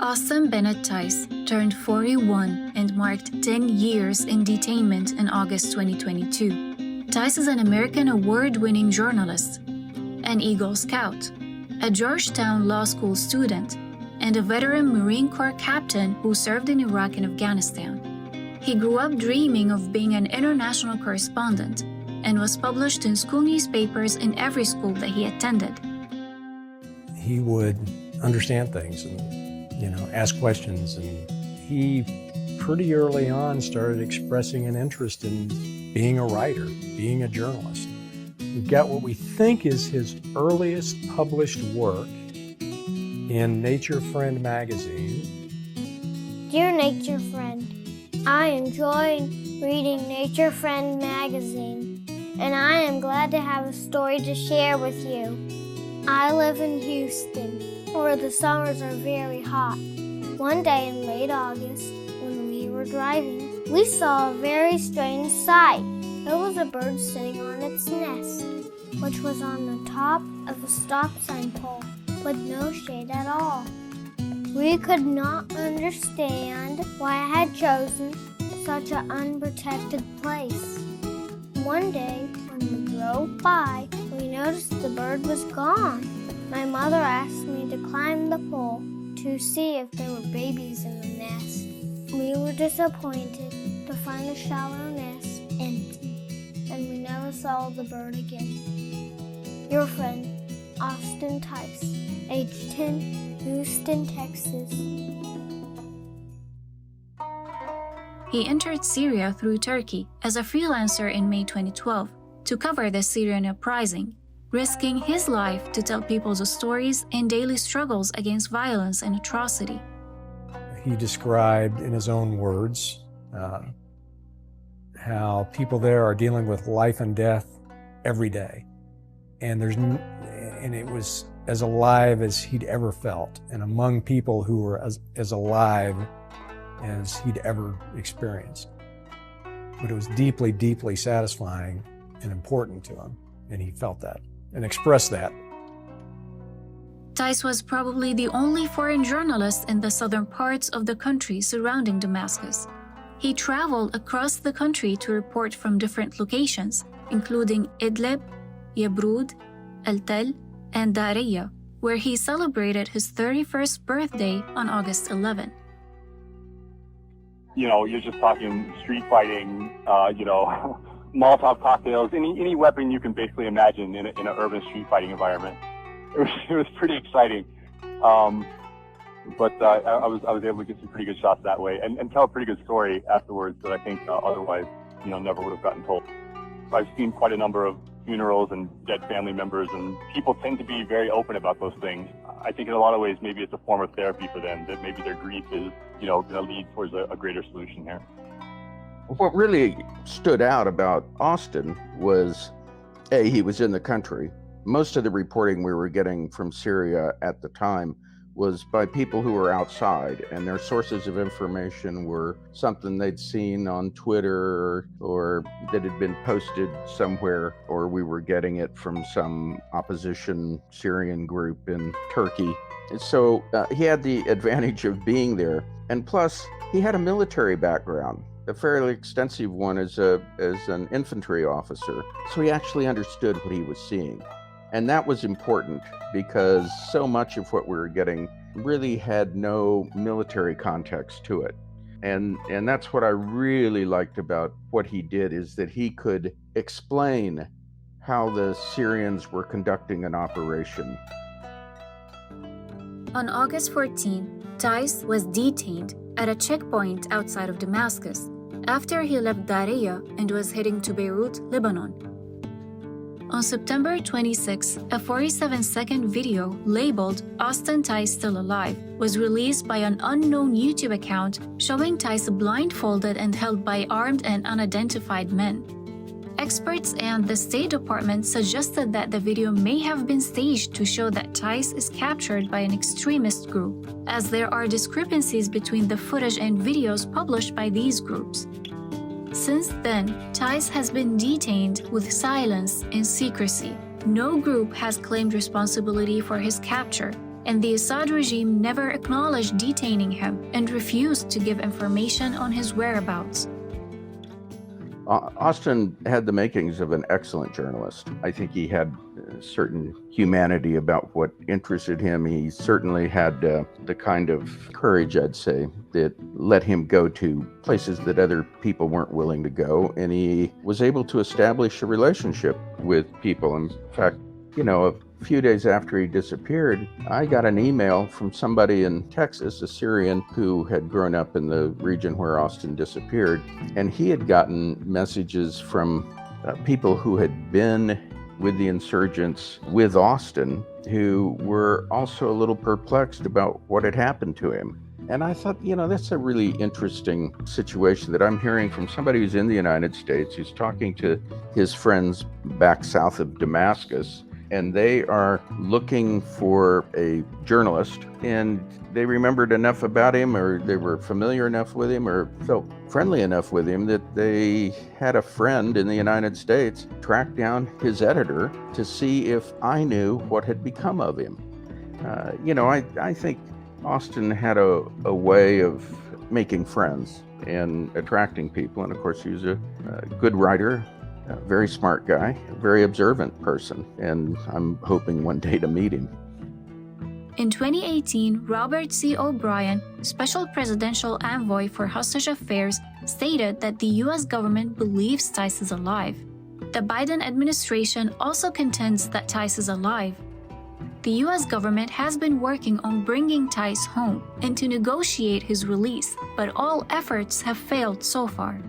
Austin Tice turned 41 and marked 10 years in detainment in August 2022. Tice is an American award-winning journalist, an Eagle Scout, a Georgetown Law School student, and a veteran Marine Corps captain who served in Iraq and Afghanistan. He grew up dreaming of being an international correspondent and was published in school newspapers in every school that he attended. He would understand things and, ask questions, and he pretty early on started expressing an interest in being a writer, being a journalist. We've got what we think is his earliest published work in Nature Friend magazine. Dear Nature Friend, I enjoy reading Nature Friend magazine, and I am glad to have a story to share with you. I live in Houston, where the summers are very hot. One day in late August, when we were driving, we saw a very strange sight. It was a bird sitting on its nest, which was on the top of a stop sign pole, with no shade at all. We could not understand why I had chosen such an unprotected place. One day, when we drove by, we noticed the bird was gone. My mother asked me to climb the pole to see if there were babies in the nest. We were disappointed to find the shallow nest empty, and we never saw the bird again. Your friend, Austin Tice, age 10, Houston, Texas. He entered Syria through Turkey as a freelancer in May 2012 to cover the Syrian uprising, risking his life to tell people the stories and daily struggles against violence and atrocity. He described in his own words how people there are dealing with life and death every day. And it was as alive as he'd ever felt, and among people who were as alive as he'd ever experienced. But it was deeply, deeply satisfying and important to him, and he felt that and expressed that. Tice was probably the only foreign journalist in the southern parts of the country surrounding Damascus. He traveled across the country to report from different locations, including Idlib, Yabrud, Al-Tel, and Daraya, where he celebrated his 31st birthday on August 11. You're just talking street fighting, Molotov cocktails, any weapon you can basically imagine in an urban street fighting environment. It was pretty exciting, but I was able to get some pretty good shots that way and tell a pretty good story afterwards that I think otherwise never would have gotten told. I've seen quite a number of funerals and dead family members, and people tend to be very open about those things. I think in a lot of ways maybe it's a form of therapy for them, that maybe their grief is going to lead towards a greater solution here. What really stood out about Austin was, A, he was in the country. Most of the reporting we were getting from Syria at the time was by people who were outside, and their sources of information were something they'd seen on Twitter or that had been posted somewhere, or we were getting it from some opposition Syrian group in Turkey. And so he had the advantage of being there, and plus he had a military background, a fairly extensive one as an infantry officer, so he actually understood what he was seeing. And that was important because so much of what we were getting really had no military context to it. And that's what I really liked about what he did, is that he could explain how the Syrians were conducting an operation. On August 14, Tice was detained at a checkpoint outside of Damascus after he left Daraya and was heading to Beirut, Lebanon. On September 26, a 47-second video labeled "Austin Tice Still Alive" was released by an unknown YouTube account showing Tice blindfolded and held by armed and unidentified men. Experts and the State Department suggested that the video may have been staged to show that Tice is captured by an extremist group, as there are discrepancies between the footage and videos published by these groups. Since then, Tice has been detained with silence and secrecy. No group has claimed responsibility for his capture, and the Assad regime never acknowledged detaining him and refused to give information on his whereabouts. Austin had the makings of an excellent journalist. I think he had a certain humanity about what interested him. He certainly had the kind of courage, I'd say, that let him go to places that other people weren't willing to go. And he was able to establish a relationship with people. In fact, a few days after he disappeared, I got an email from somebody in Texas, a Syrian who had grown up in the region where Austin disappeared. And he had gotten messages from people who had been with the insurgents with Austin, who were also a little perplexed about what had happened to him. And I thought, that's a really interesting situation that I'm hearing from somebody who's in the United States, who's talking to his friends back south of Damascus, and they are looking for a journalist, and they remembered enough about him, or they were familiar enough with him, or felt friendly enough with him that they had a friend in the United States track down his editor to see if I knew what had become of him. I think Austin had a way of making friends and attracting people, and of course he was a good writer, a very smart guy, a very observant person, and I'm hoping one day to meet him. In 2018, Robert C. O'Brien, Special Presidential Envoy for Hostage Affairs, stated that the U.S. government believes Tice is alive. The Biden administration also contends that Tice is alive. The U.S. government has been working on bringing Tice home and to negotiate his release, but all efforts have failed so far.